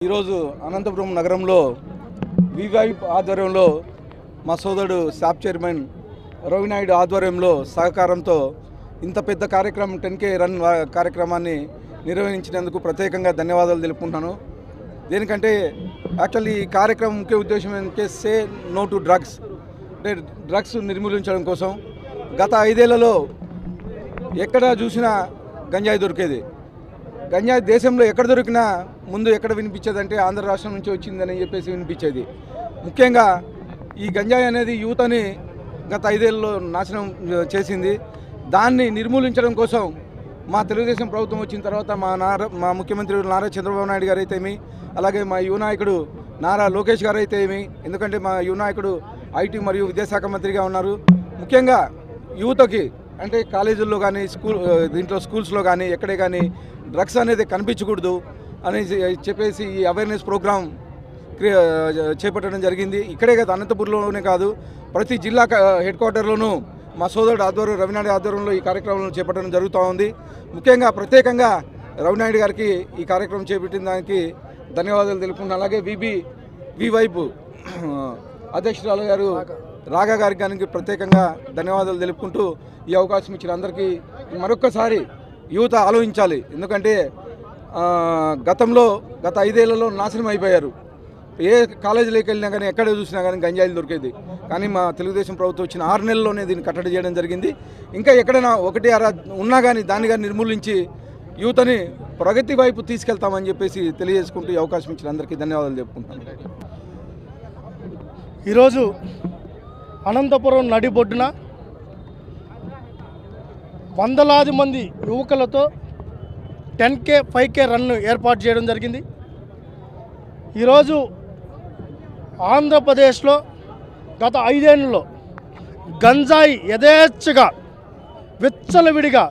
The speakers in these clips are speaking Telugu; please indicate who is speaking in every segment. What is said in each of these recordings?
Speaker 1: ఈరోజు అనంతపురం నగరంలో వివైప్ ఆధ్వర్యంలో మా సోదరుడు శాప్ చైర్మన్ రవినాయుడు ఆధ్వర్యంలో సహకారంతో ఇంత పెద్ద కార్యక్రమం 10K రన్ కార్యక్రమాన్ని నిర్వహించినందుకు ప్రత్యేకంగా ధన్యవాదాలు తెలుపుకుంటున్నాను. దేనికంటే యాక్చువల్లీ ఈ కార్యక్రమం ముఖ్య ఉద్దేశం ఏంటంటే సే నో టు డ్రగ్స్, అంటే డ్రగ్స్ నిర్మూలించడం కోసం. గత 5 ఏళ్లలో ఎక్కడ చూసినా గంజాయి దొరికేది. గంజాయి దేశంలో ఎక్కడ దొరికినా ముందు ఎక్కడ వినిపించేదంటే ఆంధ్ర రాష్ట్రం నుంచి వచ్చిందని చెప్పేసి వినిపించేది. ముఖ్యంగా ఈ గంజాయి అనేది యువతని గత 5 ఏళ్లలో నాశనం చేసింది. దాన్ని నిర్మూలించడం కోసం మా తెలుగుదేశం ప్రభుత్వం వచ్చిన తర్వాత మా ముఖ్యమంత్రి నారా చంద్రబాబు నాయుడు గారు అయితేమి, అలాగే మా యువ నాయకుడు నారా లోకేష్ గారు అయితే ఏమి, ఎందుకంటే మా యువ నాయకుడు ఐటీ మరియు విద్యాశాఖ మంత్రిగా ఉన్నారు. ముఖ్యంగా యువతకి అంటే కాలేజీల్లో కానీ స్కూల్స్లో కానీ ఎక్కడే కానీ డ్రగ్స్ అనేది కనిపించకూడదు అని చెప్పేసి ఈ అవేర్నెస్ ప్రోగ్రామ్ చేపట్టడం జరిగింది. ఇక్కడే కాదు, అనంతపురంలోనే కాదు, ప్రతి జిల్లా హెడ్ క్వార్టర్లోనూ మా సోదరుడు ఆధ్వర్యం రవినాయుడు ఆధ్వర్యంలో ఈ కార్యక్రమం చేపట్టడం జరుగుతూ ఉంది. ముఖ్యంగా ప్రత్యేకంగా రవినాయుడు గారికి ఈ కార్యక్రమం చేపట్టిన దానికి ధన్యవాదాలు తెలుపుకుంటున్నాను. అలాగే వివైప్ అధ్యక్షురాలు గారు రాగా గారికి ప్రత్యేకంగా ధన్యవాదాలు తెలుపుకుంటూ ఈ అవకాశం ఇచ్చిన అందరికీ మరొక్కసారి యువత ఆలోచించాలి. ఎందుకంటే గత 5 ఏళ్లలో నాశనం అయిపోయారు. ఏ కాలేజీలోకి వెళ్ళినా కానీ ఎక్కడ చూసినా కానీ గంజాయిలు దొరికేది. కానీ మా తెలుగుదేశం ప్రభుత్వం వచ్చిన 6 నెలల్లోనే దీన్ని కట్టడి చేయడం జరిగింది. ఇంకా ఎక్కడైనా 1 ఉన్నా కానీ దాన్ని కానీ నిర్మూలించి యువతని ప్రగతి వైపు తీసుకెళ్తామని చెప్పేసి తెలియజేసుకుంటూ ఈ అవకాశం ఇచ్చిన అందరికీ ధన్యవాదాలు చెప్పుకుంటాను.
Speaker 2: ఈరోజు అనంతపురం నడిబొడ్డున వందలాది మంది యువకులతో 10K 5K రన్ను ఏర్పాటు చేయడం జరిగింది. ఈరోజు ఆంధ్రప్రదేశ్లో గత 5 ఏళ్లలో గంజాయి యథేచ్ఛగా విచ్చలవిడిగా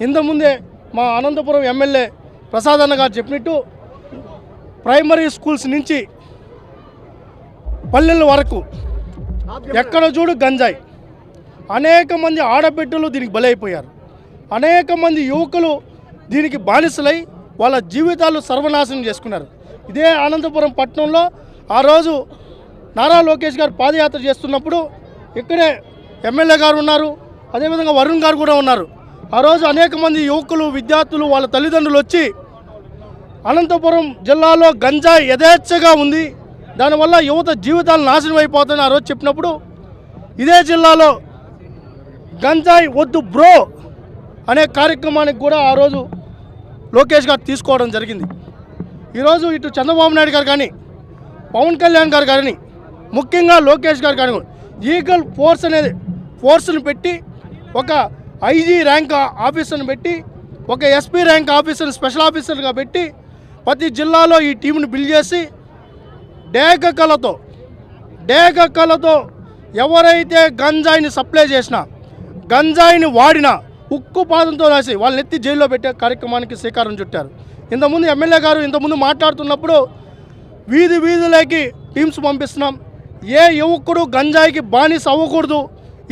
Speaker 2: ఇంతకుముందే మా అనంతపురం ఎమ్మెల్యే ప్రసాద్ అన్న గారు చెప్పినట్టు ప్రైమరీ స్కూల్స్ నుంచి పల్లెల వరకు ఎక్కడ చూడు గంజాయి. అనేక మంది ఆడబిడ్డలు దీనికి బలైపోయారు. అనేక మంది యువకులు దీనికి బానిసలై వాళ్ళ జీవితాలు సర్వనాశనం చేసుకున్నారు. ఇదే అనంతపురం పట్టణంలో ఆ రోజు నారా లోకేష్ గారు పాదయాత్ర చేస్తున్నప్పుడు ఇక్కడే ఎమ్మెల్యే గారు ఉన్నారు, అదేవిధంగా వరుణ్ గారు కూడా ఉన్నారు. ఆ రోజు అనేక మంది యువకులు విద్యార్థులు వాళ్ళ తల్లిదండ్రులు వచ్చి అనంతపురం జిల్లాలో గంజాయి యథేచ్ఛగా ఉంది, దానివల్ల యువత జీవితాలు నాశనం అయిపోతాయని ఆ రోజు చెప్పినప్పుడు ఇదే జిల్లాలో గంజాయి వద్దు బ్రో అనే కార్యక్రమానికి కూడా ఆ రోజు లోకేష్ గారు తీసుకోవడం జరిగింది. ఈరోజు ఇటు చంద్రబాబు నాయుడు గారు కానీ పవన్ కళ్యాణ్ గారు కానీ ముఖ్యంగా లోకేష్ గారు కానీ ఈగల్ ఫోర్స్ అనేది ఫోర్స్ని పెట్టి ఒక IG ర్యాంక్ ఆఫీసర్ని పెట్టి ఒక SP ర్యాంక్ ఆఫీసర్ని స్పెషల్ ఆఫీసర్గా పెట్టి ప్రతి జిల్లాలో ఈ టీంని బిల్డ్ చేసి డేగ కళతో ఎవరైతే గంజాయిని సప్లై చేసినా గంజాయిని వాడినా ఉక్కు పాదంతో రాసి వాళ్ళని ఎత్తి జైల్లో పెట్టే కార్యక్రమానికి శ్రీకారం చుట్టారు. ఇంతకుముందు ఎమ్మెల్యే గారు మాట్లాడుతున్నప్పుడు వీధిలోకి టీమ్స్ పంపిస్తున్నాం, ఏ యువకుడు గంజాయికి బానిస అవ్వకూడదు,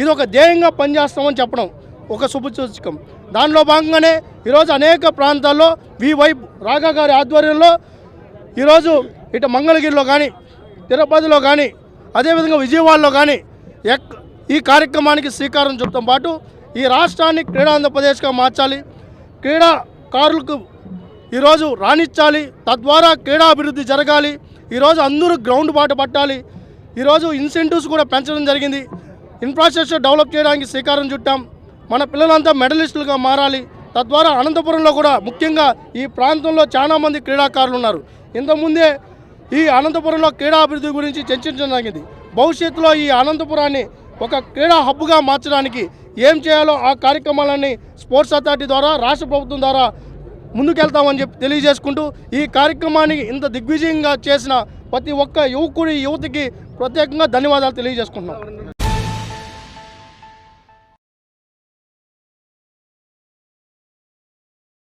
Speaker 2: ఇది ఒక ధ్యేయంగా పనిచేస్తామని చెప్పడం ఒక శుభసూచకం. దానిలో భాగంగానే ఈరోజు అనేక ప్రాంతాల్లో వివైప్ రాగా గారి ఆధ్వర్యంలో ఈరోజు ఇటు మంగళగిరిలో కానీ తిరుపతిలో కానీ అదేవిధంగా విజయవాడలో కానీ ఈ కార్యక్రమానికి శ్రీకారం చుట్టడం పాటు ఈ రాష్ట్రాన్ని క్రీడాంధ్రప్రదేశ్గా మార్చాలి, క్రీడాకారులకు ఈరోజు రాణించాలి, తద్వారా క్రీడాభివృద్ధి జరగాలి. ఈరోజు అందరూ గ్రౌండ్ బాట పట్టాలి. ఈరోజు ఇన్సెంటివ్స్ కూడా పెంచడం జరిగింది. ఇన్ఫ్రాస్ట్రక్చర్ డెవలప్ చేయడానికి శ్రీకారం చుట్టాం. మన పిల్లలంతా మెడలిస్టులుగా మారాలి. తద్వారా అనంతపురంలో కూడా ముఖ్యంగా ఈ ప్రాంతంలో చాలామంది క్రీడాకారులు ఉన్నారు. ఇంతకుముందే ఈ అనంతపురంలో క్రీడాభివృద్ధి గురించి చర్చించడం జరిగింది. భవిష్యత్తులో ఈ అనంతపురాన్ని ఒక క్రీడా హబ్గా మార్చడానికి ఏం చేయాలో ఆ కార్యక్రమాలన్నీ స్పోర్ట్స్ అథారిటీ ద్వారా రాష్ట్ర ప్రభుత్వం ద్వారా ముందుకెళ్తామని చెప్పి తెలియజేసుకుంటూ ఈ కార్యక్రమాన్ని ఇంత దిగ్విజయంగా చేసిన ప్రతి ఒక్క యువతికి ప్రత్యేకంగా ధన్యవాదాలు తెలియజేసుకుంటున్నాం.